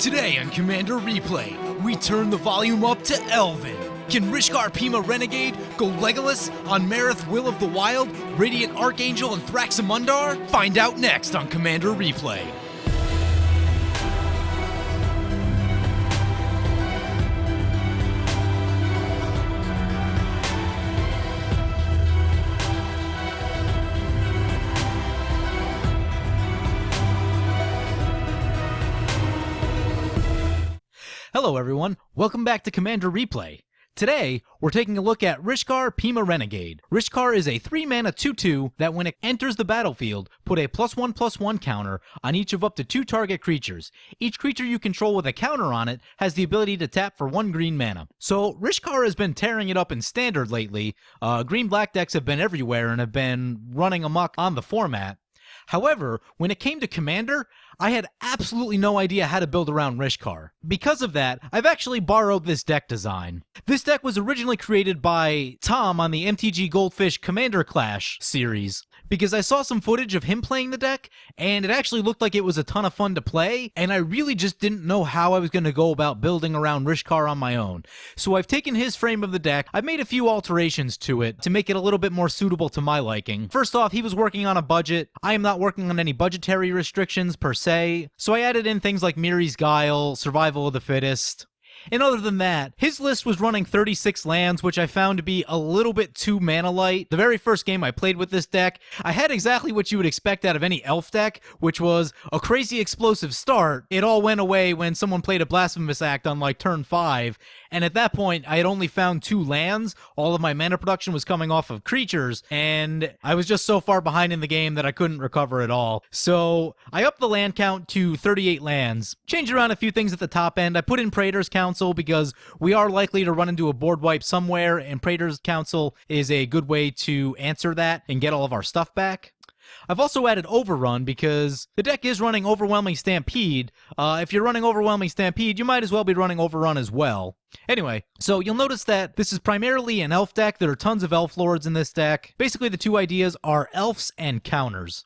Today on Commander Replay, we turn the volume up to Elven. Can Rishkar Peema Renegade go Legolas on Marith, Will of the Wild, Radiant Archangel, and Thraxamundar? Find out next on Commander Replay. Hello everyone, welcome back to Commander Replay. Today, we're taking a look at Rishkar Peema Renegade. Rishkar is a 3-mana 2/2 that when it enters the battlefield, put a +1/+1 counter on each of up to 2 target creatures. Each creature you control with a counter on it has the ability to tap for 1 green mana. So, Rishkar has been tearing it up in Standard lately. Green-black decks have been everywhere and have been running amok on the format. However, when it came to Commander, I had absolutely no idea how to build around Rishkar. Because of that, I've actually borrowed this deck design. This deck was originally created by Tom on the MTGgoldfish Commander Clash series, because I saw some footage of him playing the deck, and it actually looked like it was a ton of fun to play, and I really just didn't know how I was going to go about building around Rishkar on my own. So I've taken his frame of the deck, I've made a few alterations to it to make it a little bit more suitable to my liking. First off, he was working on a budget. I am not working on any budgetary restrictions per se, so I added in things like Miri's Guile, Survival of the Fittest. And other than that, his list was running 36 lands, which I found to be a little bit too mana light. The very first game I played with this deck, I had exactly what you would expect out of any elf deck, which was a crazy explosive start. It all went away when someone played a Blasphemous Act on like turn 5, and at that point, I had only found 2 lands. All of my mana production was coming off of creatures, and I was just so far behind in the game that I couldn't recover at all. So I upped the land count to 38 lands. Changed around a few things at the top end. I put in Praetor's Council because we are likely to run into a board wipe somewhere, and Praetor's Council is a good way to answer that and get all of our stuff back. I've also added Overrun because the deck is running Overwhelming Stampede. If you're running Overwhelming Stampede, you might as well be running Overrun as well. Anyway, so you'll notice that this is primarily an elf deck. There are tons of elf lords in this deck. Basically, the two ideas are elves and counters.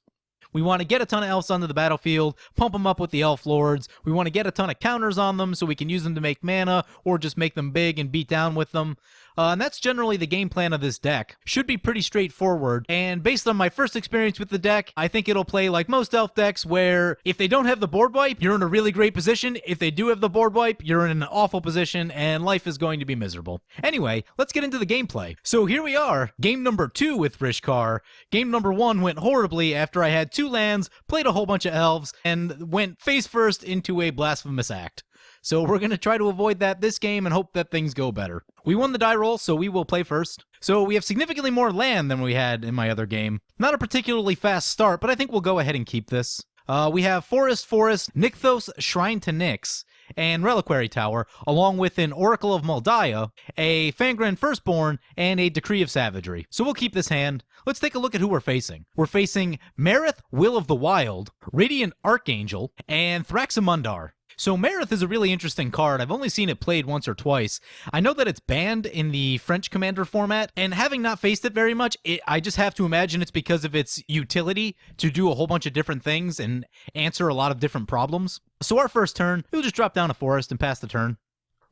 We want to get a ton of elves onto the battlefield, pump them up with the elf lords. We want to get a ton of counters on them so we can use them to make mana or just make them big and beat down with them. And that's generally the game plan of this deck. Should be pretty straightforward, and based on my first experience with the deck, I think it'll play like most elf decks where if they don't have the board wipe, you're in a really great position. If they do have the board wipe, you're in an awful position and life is going to be miserable. Anyway, let's get into the gameplay. So here we are, game number 2 with Rishkar. Game number 1 went horribly after I had 2 lands, played a whole bunch of elves, and went face first into a Blasphemous Act. So we're going to try to avoid that this game and hope that things go better. We won the die roll, so we will play first. So we have significantly more land than we had in my other game. Not a particularly fast start, but I think we'll go ahead and keep this. We have Forest, Nykthos, Shrine to Nyx, and Reliquary Tower, along with an Oracle of Moldiah, a Fangren Firstborn, and a Decree of Savagery. So we'll keep this hand. Let's take a look at who we're facing. We're facing Marith, Will of the Wild, Radiant Archangel, and Thraxamundar. So Marith is a really interesting card. I've only seen it played once or twice. I know that it's banned in the French Commander format, and having not faced it very much, I just have to imagine it's because of its utility to do a whole bunch of different things and answer a lot of different problems. So our first turn, we'll just drop down a forest and pass the turn.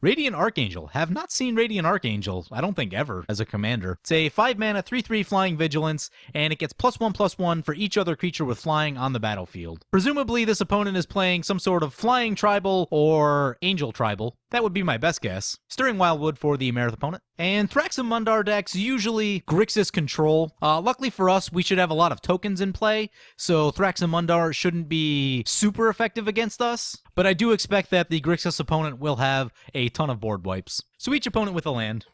Radiant Archangel. Have not seen Radiant Archangel, I don't think ever, as a commander. It's a 5-mana 3/3 flying vigilance, and it gets +1/+1 for each other creature with flying on the battlefield. Presumably this opponent is playing some sort of flying tribal or angel tribal. That would be my best guess. Stirring Wildwood for the Marith opponent. And Thraxamundar decks usually Grixis control. Luckily for us, we should have a lot of tokens in play, so Thraxamundar shouldn't be super effective against us, but I do expect that the Grixis opponent will have a ton of board wipes. So each opponent with a land.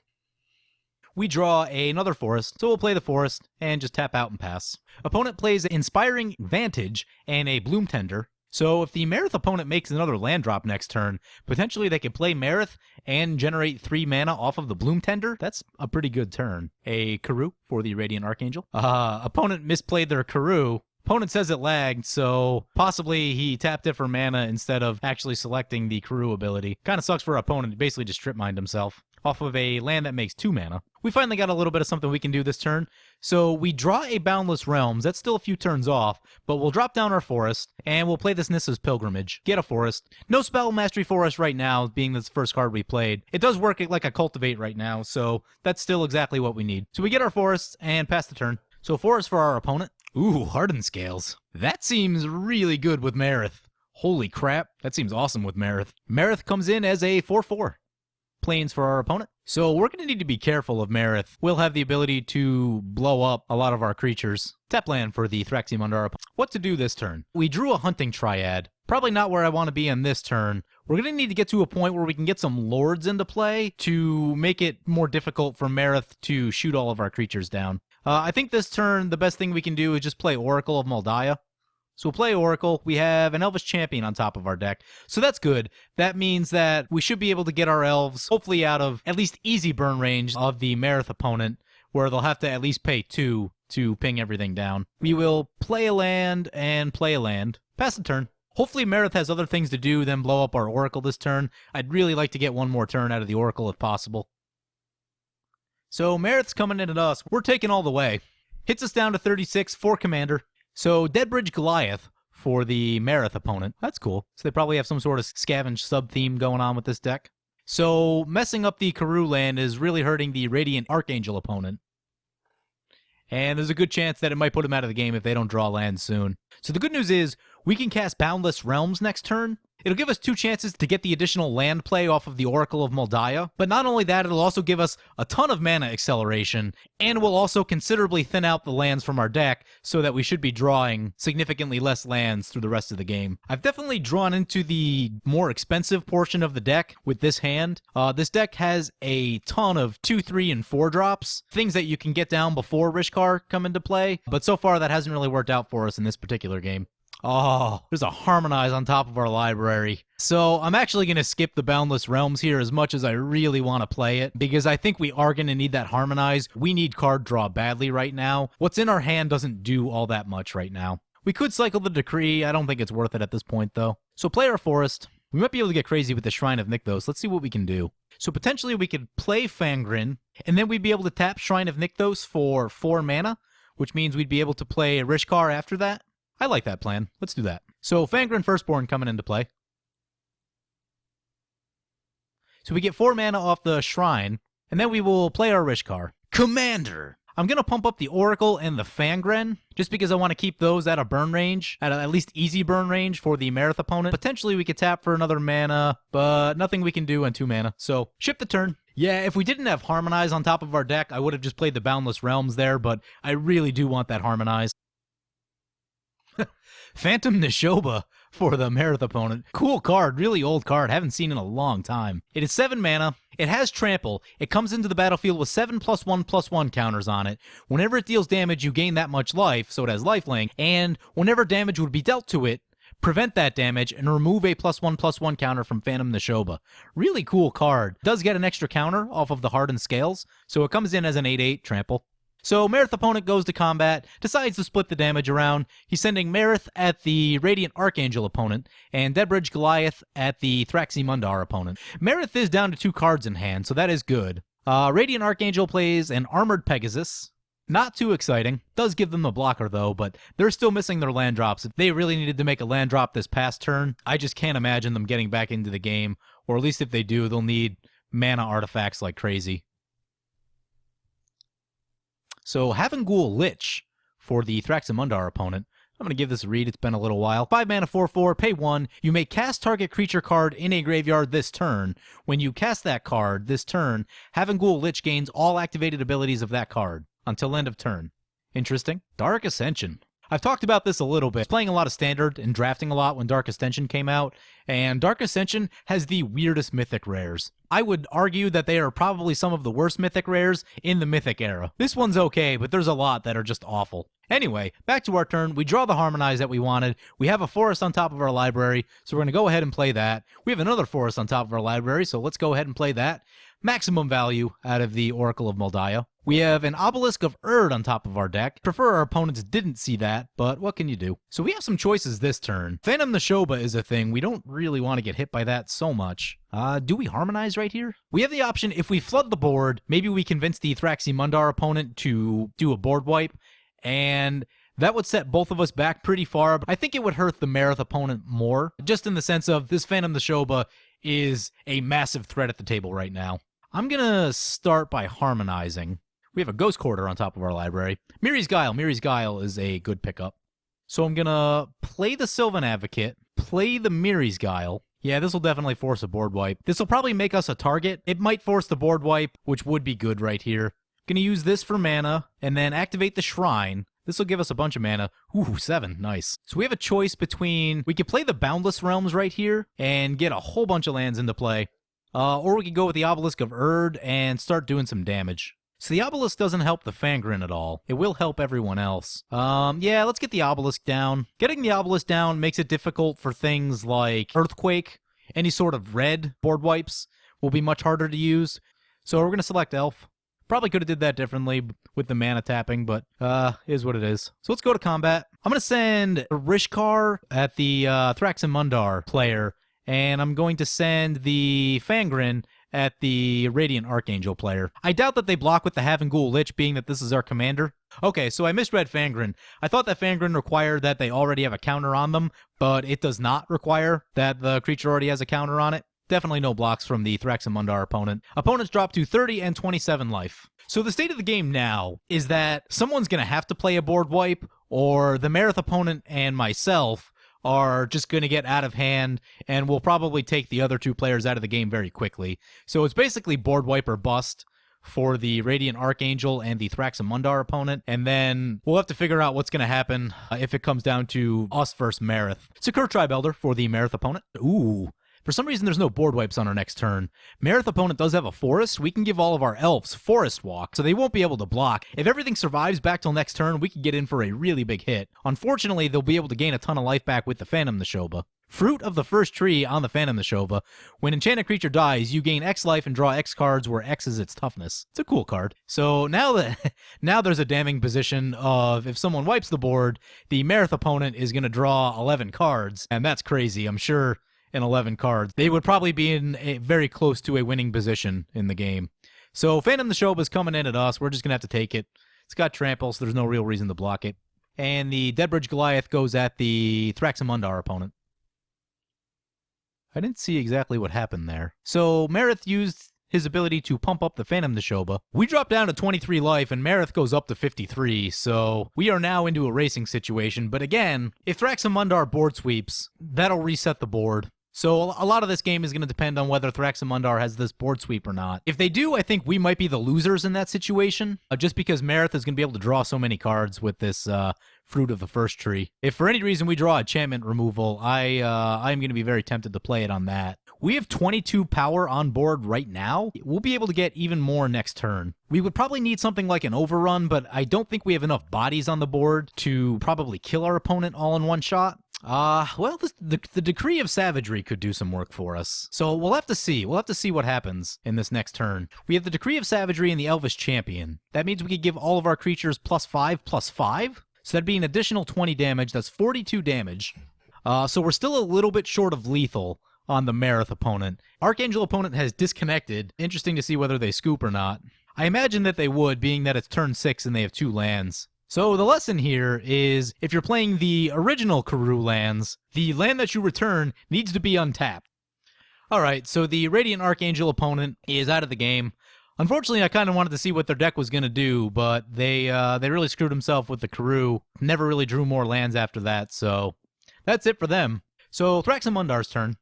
We draw another forest, so we'll play the forest and just tap out and pass. Opponent plays Inspiring Vantage and a Bloom Tender. So if the Marith opponent makes another land drop next turn, potentially they could play Marith and generate 3 mana off of the Bloom Tender. That's a pretty good turn. A Karoo for the Radiant Archangel. Opponent misplayed their Karoo, Opponent says it lagged, so possibly he tapped it for mana instead of actually selecting the Karoo ability. Kind of sucks for our opponent. He basically just strip mined himself off of a land that makes 2 mana. We finally got a little bit of something we can do this turn. So we draw a Boundless Realms. That's still a few turns off, but we'll drop down our forest, and we'll play this Nissa's Pilgrimage. Get a forest. No Spell Mastery for us right now, being this first card we played. It does work like a Cultivate right now, so that's still exactly what we need. So we get our forests and pass the turn. So forest for our opponent. Ooh, Hardened Scales. That seems really good with Marith. Holy crap, that seems awesome with Marith. Marith comes in as a 4/4. Plains for our opponent. So we're going to need to be careful of Marith. We'll have the ability to blow up a lot of our creatures. Tap land for the Thraximund our opponent. What to do this turn? We drew a Hunting Triad. Probably not where I want to be on this turn. We're going to need to get to a point where we can get some Lords into play to make it more difficult for Marith to shoot all of our creatures down. I think this turn, the best thing we can do is just play Oracle of Moldiah. So we'll play Oracle. We have an Elvish Champion on top of our deck. So that's good. That means that we should be able to get our Elves, hopefully out of at least easy burn range of the Marith opponent, where they'll have to at least pay 2 to ping everything down. We will play a land and play a land. Pass the turn. Hopefully Marith has other things to do than blow up our Oracle this turn. I'd really like to get one more turn out of the Oracle if possible. So Marith's coming in at us. We're taking all the way. Hits us down to 36 for Commander. So Deadbridge Goliath for the Marith opponent. That's cool. So they probably have some sort of scavenge sub-theme going on with this deck. So messing up the Karoo land is really hurting the Radiant Archangel opponent. And there's a good chance that it might put them out of the game if they don't draw land soon. So the good news is we can cast Boundless Realms next turn. It'll give us 2 chances to get the additional land play off of the Oracle of Moldiah. But not only that, it'll also give us a ton of mana acceleration, and will also considerably thin out the lands from our deck so that we should be drawing significantly less lands through the rest of the game. I've definitely drawn into the more expensive portion of the deck with this hand. This deck has a ton of 2, 3, and 4 drops, things that you can get down before Rishkar come into play, but so far that hasn't really worked out for us in this particular game. Oh, there's a Harmonize on top of our library. So I'm actually going to skip the Boundless Realms here as much as I really want to play it, because I think we are going to need that Harmonize. We need card draw badly right now. What's in our hand doesn't do all that much right now. We could cycle the Decree. I don't think it's worth it at this point, though. So play our Forest. We might be able to get crazy with the Shrine of Nykthos. Let's see what we can do. So potentially we could play Fangren, and then we'd be able to tap Shrine of Nykthos for 4 mana, which means we'd be able to play Rishkar after that. I like that plan. Let's do that. So Fangren Firstborn coming into play. So we get 4 mana off the Shrine, and then we will play our Rishkar. Commander! I'm going to pump up the Oracle and the Fangren, just because I want to keep those out of burn range, at least easy burn range for the Marith opponent. Potentially we could tap for another mana, but nothing we can do on 2 mana. So ship the turn. Yeah, if we didn't have Harmonize on top of our deck, I would have just played the Boundless Realms there, but I really do want that Harmonize. Phantom Nishoba for the Marith opponent. Cool card, really old card, haven't seen in a long time. It is 7 mana, it has Trample, it comes into the battlefield with 7+1/+1 counters on it. Whenever it deals damage, you gain that much life, so it has lifelink, and whenever damage would be dealt to it, prevent that damage and remove a +1/+1 counter from Phantom Nishoba. Really cool card. Does get an extra counter off of the Hardened Scales, so it comes in as an 8/8 Trample. So Marith opponent goes to combat, decides to split the damage around. He's sending Marith at the Radiant Archangel opponent, and Deadbridge Goliath at the Thraximund our opponent. Marith is down to 2 cards in hand, so that is good. Radiant Archangel plays an Armored Pegasus. Not too exciting. Does give them a blocker, though, but they're still missing their land drops. If they really needed to make a land drop this past turn, I just can't imagine them getting back into the game, or at least if they do, they'll need mana artifacts like crazy. So Havengul Lich for the Thraximund our opponent. I'm going to give this a read. It's been a little while. 5 mana, 4/4, pay 1. You may cast target creature card in a graveyard this turn. When you cast that card this turn, Havengul Lich gains all activated abilities of that card until end of turn. Interesting. Dark Ascension. I've talked about this a little bit. I was playing a lot of Standard and drafting a lot when Dark Ascension came out, and Dark Ascension has the weirdest mythic rares. I would argue that they are probably some of the worst mythic rares in the mythic era. This one's okay, but there's a lot that are just awful. Anyway, back to our turn. We draw the Harmonize that we wanted. We have a forest on top of our library, so we're going to go ahead and play that. We have another forest on top of our library, so let's go ahead and play that. Maximum value out of the Oracle of Moldiah. We have an Obelisk of Erd on top of our deck. Prefer our opponents didn't see that, but what can you do? So we have some choices this turn. Phantom Nashoba is a thing. We don't really want to get hit by that so much. Do we harmonize right here? We have the option, if we flood the board, maybe we convince the Thraximundar opponent to do a board wipe, and that would set both of us back pretty far. But I think it would hurt the Marith opponent more, just in the sense of this Phantom Nashoba is a massive threat at the table right now. I'm gonna start by harmonizing. We have a Ghost Quarter on top of our library. Miri's Guile. Miri's Guile is a good pickup. So I'm gonna play the Sylvan Advocate, play the Miri's Guile. Yeah, this will definitely force a board wipe. This will probably make us a target. It might force the board wipe, which would be good right here. Gonna use this for mana, and then activate the Shrine. This will give us a bunch of mana. Ooh, 7, nice. So we have a choice between, we could play the Boundless Realms right here, and get a whole bunch of lands into play. Or we could go with the Obelisk of Erd, and start doing some damage. So the Obelisk doesn't help the Fangren at all. It will help everyone else. Yeah, let's get the Obelisk down. Getting the Obelisk down makes it difficult for things like Earthquake. Any sort of red board wipes will be much harder to use. So we're going to select Elf. Probably could have did that differently with the mana tapping, but is what it is. So let's go to combat. I'm going to send Rishkar at the Thraximundar player, and I'm going to send the Fangren at the Radiant Archangel player. I doubt that they block with the Havengul Lich, being that this is our commander. Okay, so I misread Fangren. I thought that Fangren required that they already have a counter on them, but it does not require that the creature already has a counter on it. Definitely no blocks from the Thraximundar opponent. Opponents drop to 30 and 27 life. So the state of the game now is that someone's going to have to play a board wipe, or the Marith opponent and myself are just going to get out of hand, and we'll probably take the other two players out of the game very quickly. So it's basically board wipe or bust for the Radiant Archangel and the Thraximundar opponent, and then we'll have to figure out what's going to happen if it comes down to us versus Marith. Secure Tribe Elder for the Marith opponent. Ooh. For some reason, there's no board wipes on our next turn. Marith opponent does have a forest. We can give all of our elves forest walk, so they won't be able to block. If everything survives back till next turn, we can get in for a really big hit. Unfortunately, they'll be able to gain a ton of life back with the Phantom Nashoba. Fruit of the first tree on the Phantom Nashoba. When enchanted creature dies, you gain X life and draw X cards where X is its toughness. It's a cool card. So now there's a damning position of if someone wipes the board, the Marith opponent is going to draw 11 cards, and that's crazy. I'm sure in 11 cards, they would probably be in a very close to a winning position in the game. So Phantom Nashoba is coming in at us. We're just going to have to take it. It's got trample, so there's no real reason to block it. And the Deadbridge Goliath goes at the Thraximundar opponent. I didn't see exactly what happened there. So Marith used his ability to pump up the Phantom Nashoba. We drop down to 23 life, and Marith goes up to 53, so we are now into a racing situation. But again, if Thraximundar board sweeps, that'll reset the board. So a lot of this game is going to depend on whether Thraximundar has this board sweep or not. If they do, I think we might be the losers in that situation, just because Marith is going to be able to draw so many cards with this Fruit of the First Tree. If for any reason we draw enchantment removal, I'm going to be very tempted to play it on that. We have 22 power on board right now. We'll be able to get even more next turn. We would probably need something like an overrun, but I don't think we have enough bodies on the board to probably kill our opponent all in one shot. Well, the Decree of Savagery could do some work for us. So we'll have to see. We'll have to see what happens in this next turn. We have the Decree of Savagery and the Elvish Champion. That means we could give all of our creatures +5/+5. So that'd be an additional 20 damage. That's 42 damage. So we're still a little bit short of lethal on the Marith opponent. Archangel opponent has disconnected. Interesting to see whether they scoop or not. I imagine that they would, being that it's turn 6 and they have 2 lands. So the lesson here is, if you're playing the original Karoo lands, the land that you return needs to be untapped. Alright, so the Radiant Archangel opponent is out of the game. Unfortunately, I kind of wanted to see what their deck was going to do, but they really screwed themselves with the Karoo. Never really drew more lands after that, so that's it for them. So Thraximundar's turn.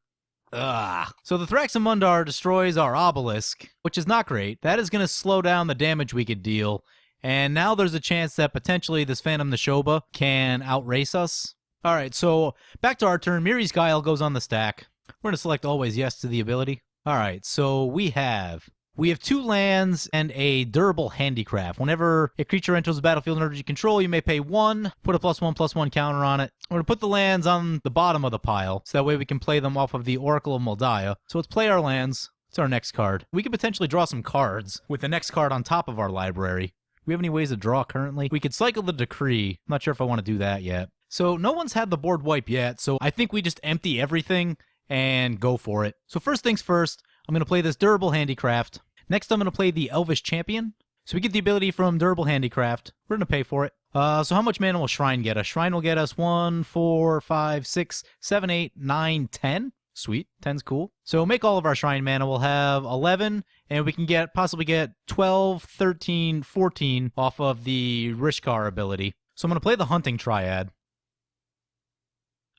So the Thraximundar destroys our Obelisk, which is not great. That is going to slow down the damage we could deal. And now there's a chance that potentially this Phantom Nashoba can outrace us. Alright, so back to our turn. Miri's Guile goes on the stack. We're going to select always yes to the ability. Alright, so we have 2 lands and a durable handicraft. Whenever a creature enters the battlefield under your control, you may pay 1, put a +1/+1 counter on it. We're going to put the lands on the bottom of the pile, so that way we can play them off of the Oracle of Moldiah. So let's play our lands. What's our next card? We could potentially draw some cards with the next card on top of our library. Do we have any ways to draw currently? We could cycle the Decree. I'm not sure if I want to do that yet. So no one's had the board wipe yet, so I think we just empty everything and go for it. So first things first, I'm going to play this Durable Handicraft. Next, I'm going to play the Elvish Champion. So we get the ability from Durable Handicraft. We're going to pay for it. So how much mana will Shrine get us? Shrine will get us 1, 4, 5, 6, 7, 8, 9, 10. Sweet. 10's cool. So make all of our Shrine mana. We'll have 11, and we can possibly get 12, 13, 14 off of the Rishkar ability. So I'm going to play the Hunting Triad.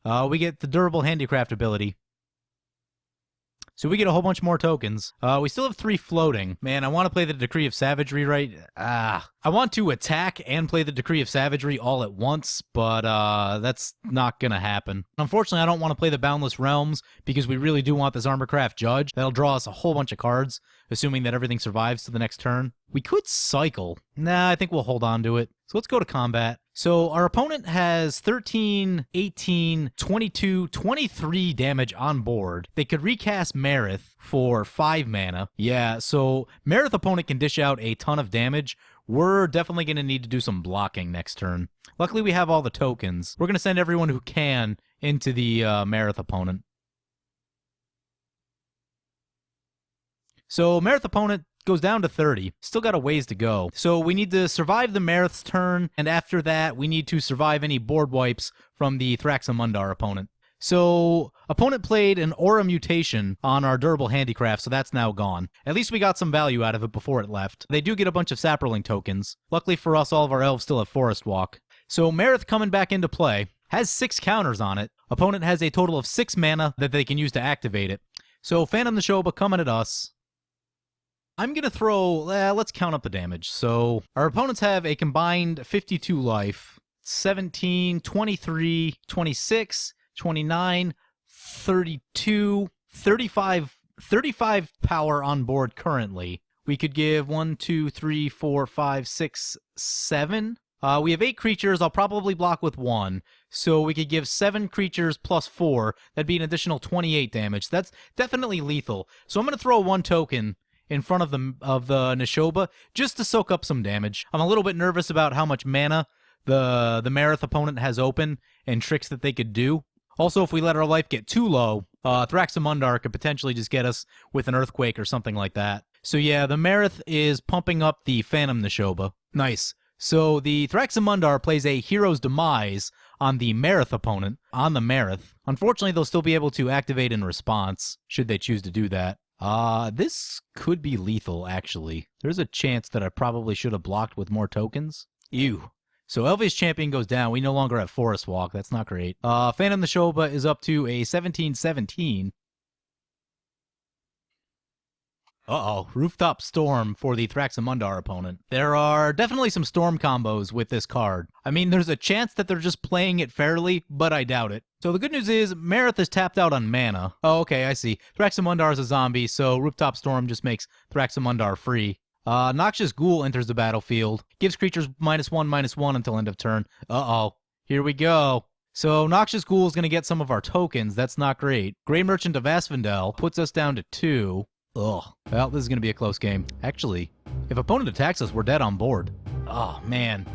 We get the Durable Handicraft ability. So we get a whole bunch more tokens. We still have 3 floating. Man, I want to play the Decree of Savagery, right? I want to attack and play the Decree of Savagery all at once, but that's not going to happen. Unfortunately, I don't want to play the Boundless Realms because we really do want this Armorcraft Judge. That'll draw us a whole bunch of cards, assuming that everything survives to the next turn. We could cycle. Nah, I think we'll hold on to it. So let's go to combat. So our opponent has 13, 18, 22, 23 damage on board. They could recast Marith for 5 mana. Yeah, so Marith opponent can dish out a ton of damage. We're definitely going to need to do some blocking next turn. Luckily, we have all the tokens. We're going to send everyone who can into the Marith opponent. So Marith opponent goes down to 30. Still got a ways to go. So we need to survive the Marith's turn, and after that, we need to survive any board wipes from the Thraxamundar opponent. So opponent played an Aura Mutation on our Durable Handicraft, so that's now gone. At least we got some value out of it before it left. They do get a bunch of Saproling tokens. Luckily for us, all of our elves still have Forest Walk. So Marith coming back into play. Has 6 counters on it. Opponent has a total of 6 mana that they can use to activate it. So Phantom Neshoba coming at us. I'm going to throw, let's count up the damage. So our opponents have a combined 52 life, 17, 23, 26, 29, 32, 35 power on board currently. We could give 1, 2, 3, 4, 5, 6, 7. We have 8 creatures. I'll probably block with 1. So we could give 7 creatures plus 4. That'd be an additional 28 damage. That's definitely lethal. So I'm going to throw 1 token in front of the Neshoba just to soak up some damage. I'm a little bit nervous about how much mana the Marith opponent has open and tricks that they could do. Also, if we let our life get too low, Thraxamundar could potentially just get us with an Earthquake or something like that. So yeah, the Marith is pumping up the Phantom Neshoba. Nice. So the Thraxamundar plays a Hero's Demise on the Marith opponent, on the Marith. Unfortunately, they'll still be able to activate in response, should they choose to do that. This could be lethal, actually. There's a chance that I probably should have blocked with more tokens. Ew. So Elvish Champion goes down. We no longer have Forest Walk. That's not great. Phantom Neshoba is up to a 17-17. Uh-oh. Rooftop Storm for the Thraxamundar opponent. There are definitely some Storm combos with this card. I mean, there's a chance that they're just playing it fairly, but I doubt it. So the good news is, Marith is tapped out on mana. Oh, okay, I see. Thraxamundar is a zombie, so Rooftop Storm just makes Thraxamundar free. Noxious Ghoul enters the battlefield. Gives creatures -1/-1 until end of turn. Uh-oh. Here we go. So Noxious Ghoul is going to get some of our tokens. That's not great. Grey Merchant of Asphodel puts us down to 2. Ugh. Well, this is going to be a close game. Actually, if opponent attacks us, we're dead on board. Oh, man.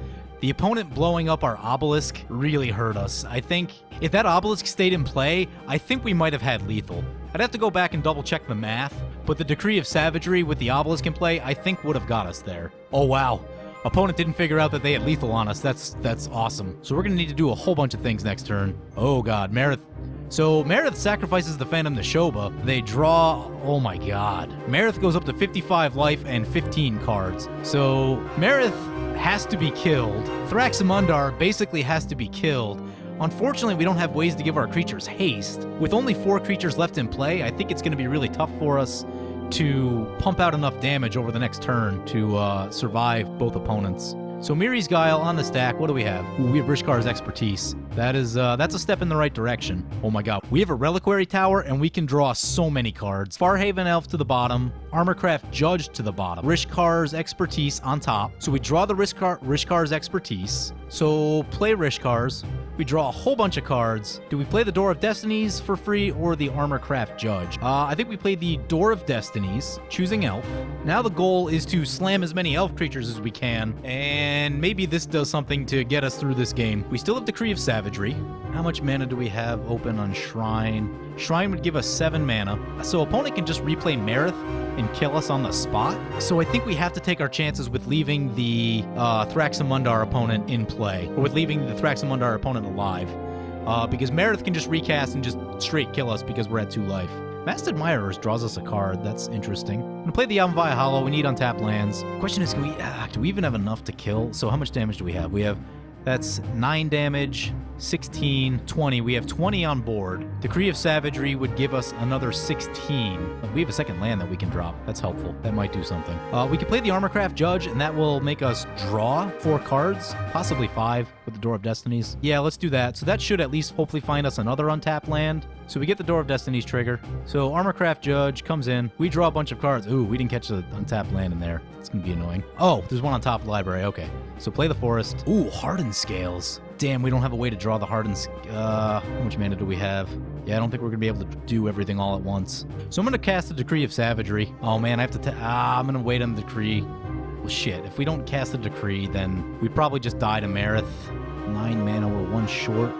The opponent blowing up our obelisk really hurt us. I think if that obelisk stayed in play, I think we might have had lethal. I'd have to go back and double check the math, but the Decree of Savagery with the obelisk in play, I think would have got us there. Oh, wow. Opponent didn't figure out that they had lethal on us. That's awesome. So we're going to need to do a whole bunch of things next turn. Oh, God. Marith. So Marith sacrifices the Phantom Neshoba. They draw... Oh my god. Marith goes up to 55 life and 15 cards. So Marith has to be killed. Thraxamundar basically has to be killed. Unfortunately, we don't have ways to give our creatures haste. With only 4 creatures left in play, I think it's going to be really tough for us to pump out enough damage over the next turn to survive both opponents. So Miri's Guile on the stack. What do we have? Ooh, we have Rishkar's Expertise. That's a step in the right direction. Oh my god. We have a Reliquary Tower, and we can draw so many cards. Farhaven Elf to the bottom. Armorcraft Judge to the bottom. Rishkar's Expertise on top. So we draw the Rishkar's Expertise. So play Rishkar's. We draw a whole bunch of cards. Do we play the Door of Destinies for free or the Armorcraft Judge? I think we play the Door of Destinies, choosing Elf. Now the goal is to slam as many Elf creatures as we can, and maybe this does something to get us through this game. We still have Decree of Savagery. How much mana do we have open on Shrine? Shrine would give us 7 mana, so opponent can just replay Marith and kill us on the spot. So I think we have to take our chances with leaving the Thraxamundar opponent in play, or with leaving the Thraxamundar opponent alive, because Marith can just recast and just straight kill us because we're at 2 life. Masked Admirers draws us a card. That's interesting. I'm gonna play the Yavimaya Hollow. We need untapped lands. Question is, do we even have enough to kill? So how much damage do we have? That's 9 damage, 16, 20. We have 20 on board. Decree of Savagery would give us another 16. We have a second land that we can drop. That's helpful. That might do something. We could play the Armorcraft Judge, and that will make us draw 4 cards, possibly 5 with the Door of Destinies. Yeah, let's do that. So that should at least hopefully find us another untapped land. So we get the Door of Destinies trigger. So Armorcraft Judge comes in. We draw a bunch of cards. Ooh, we didn't catch the untapped land in there. It's going to be annoying. Oh, there's one on top of the library. Okay. So play the Forest. Ooh, Hardened Scales. Damn, we don't have a way to draw the Hardened... how much mana do we have? Yeah, I don't think we're going to be able to do everything all at once. So I'm going to cast the Decree of Savagery. Oh, man, I have to... I'm going to wait on the Decree. Well, shit. If we don't cast the Decree, then we probably just die to Marith. 9 mana, we're 1 short.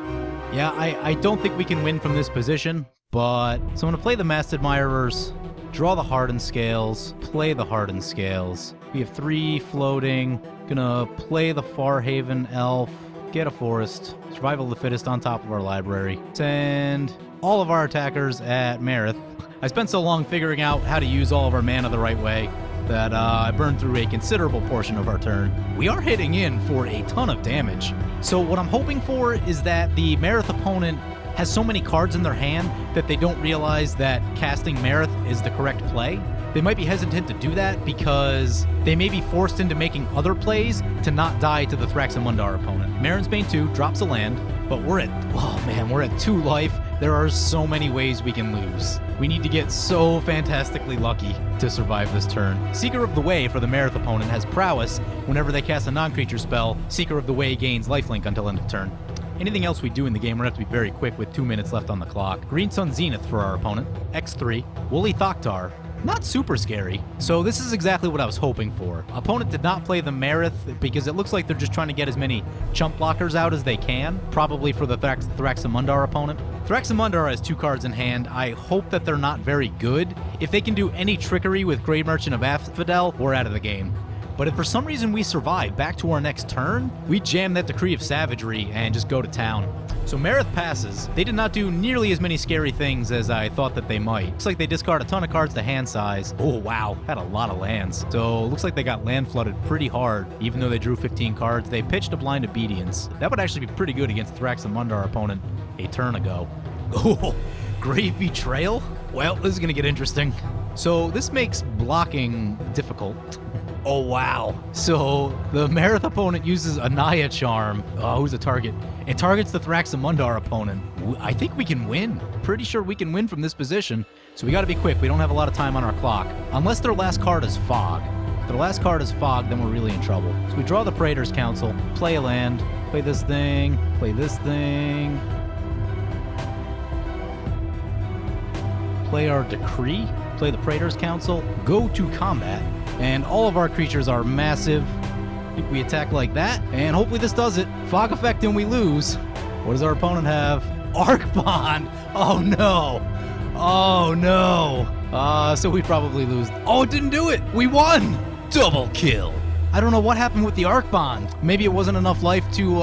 Yeah, I don't think we can win from this position, but... So I'm going to play the Masked Admirers, draw the Hardened Scales, play the Hardened Scales. We have 3 floating. Gonna play the Farhaven Elf, get a Forest, Survival of the Fittest on top of our library, send all of our attackers at Marith. I spent so long figuring out how to use all of our mana the right way that I burned through a considerable portion of our turn. We are hitting in for a ton of damage. So what I'm hoping for is that the Marith opponent has so many cards in their hand that they don't realize that casting Marith is the correct play. They might be hesitant to do that because they may be forced into making other plays to not die to the Thraxamundar opponent. Marin's Bane 2 drops a land, but we're at 2 life. There are so many ways we can lose. We need to get so fantastically lucky to survive this turn. Seeker of the Way for the Marith opponent has prowess. Whenever they cast a non-creature spell, Seeker of the Way gains lifelink until end of turn. Anything else we do in the game, we're going to have to be very quick with 2 minutes left on the clock. Green Sun Zenith for our opponent. X3. Woolly Thoktar. Not super scary. So this is exactly what I was hoping for. Opponent did not play the Marith because it looks like they're just trying to get as many chump blockers out as they can, probably for the Thraxamundar opponent. Thraxamundar has 2 cards in hand. I hope that they're not very good. If they can do any trickery with Grey Merchant of Asphodel, we're out of the game. But if for some reason we survive back to our next turn, we jam that Decree of Savagery and just go to town. So Marith passes. They did not do nearly as many scary things as I thought that they might. Looks like they discard a ton of cards to hand size. Oh, wow. Had a lot of lands. So looks like they got land flooded pretty hard. Even though they drew 15 cards, they pitched a Blind Obedience. That would actually be pretty good against the Thraxamundar opponent a turn ago. Oh, Grave Betrayal? Well, this is going to get interesting. So this makes blocking difficult. Oh, wow. So the Marith opponent uses Anaya Charm. Who's the target? It targets the Thraxamundar opponent. I think we can win. Pretty sure we can win from this position. So we got to be quick. We don't have a lot of time on our clock. Unless their last card is Fog. If their last card is Fog, then we're really in trouble. So we draw the Praetor's Council, play a land, play this thing, play this thing. Play our Decree, play the Praetor's Council, go to combat. And all of our creatures are massive. I think we attack like that, and hopefully this does it. Fog effect and we lose. What does our opponent have? Arc Bond! Oh no! Oh no! So we probably lose. Oh, it didn't do it! We won! Double kill! I don't know what happened with the Arc Bond. Maybe it wasn't enough life to,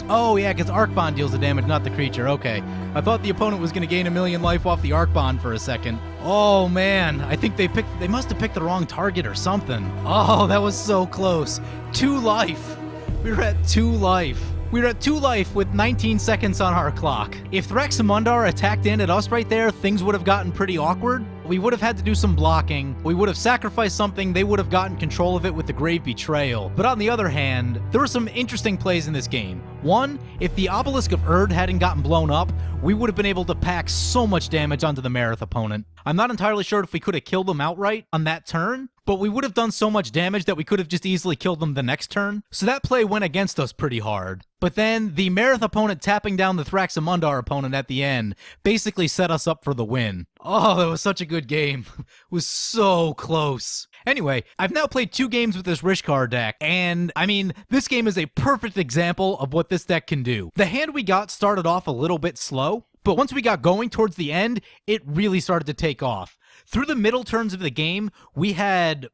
Oh yeah, because Arc Bond deals the damage, not the creature. Okay. I thought the opponent was going to gain 1,000,000 life off the Arc Bond for a second. Oh man, I think they must have picked the wrong target or something. Oh, that was so close. 2 life. We were at 2 life. We were at 2 life with 19 seconds on our clock. If Thraxamundar attacked in at us right there, things would have gotten pretty awkward. We would have had to do some blocking. We would have sacrificed something. They would have gotten control of it with the Grave Betrayal. But on the other hand, there were some interesting plays in this game. One, if the Obelisk of Erd hadn't gotten blown up, we would have been able to pack so much damage onto the Marith opponent. I'm not entirely sure if we could have killed them outright on that turn, but we would have done so much damage that we could have just easily killed them the next turn. So that play went against us pretty hard. But then the Marith opponent tapping down the Thraxamundar opponent at the end basically set us up for the win. Oh, that was such a good game. It was so close. Anyway, I've now played 2 games with this Rishkar deck, and I mean, this game is a perfect example of what this deck can do. The hand we got started off a little bit slow, but once we got going towards the end, it really started to take off. Through the middle turns of the game, we had,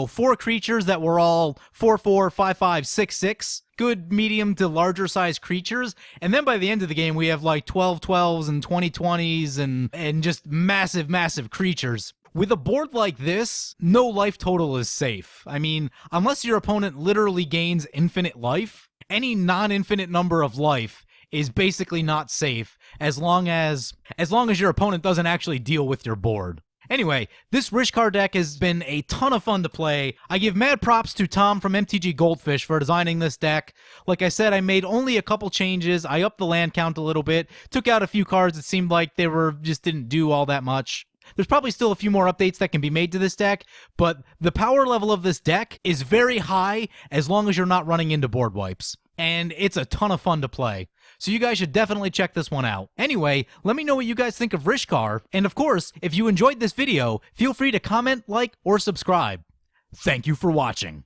4 creatures that were all 4/4, 5/5, 6/6. Good medium to larger size creatures. And then by the end of the game, we have like 12/12s and 20/20s and just massive, massive creatures. With a board like this, no life total is safe. I mean, unless your opponent literally gains infinite life, any non-infinite number of life is basically not safe as long as your opponent doesn't actually deal with your board. Anyway, this Rishkar deck has been a ton of fun to play. I give mad props to Tom from MTGgoldfish for designing this deck. Like I said, I made only a couple changes. I upped the land count a little bit, took out a few cards that seemed like they just didn't do all that much. There's probably still a few more updates that can be made to this deck, but the power level of this deck is very high as long as you're not running into board wipes. And it's a ton of fun to play. So you guys should definitely check this one out. Anyway, let me know what you guys think of Rishkar, and of course, if you enjoyed this video, feel free to comment, like, or subscribe. Thank you for watching.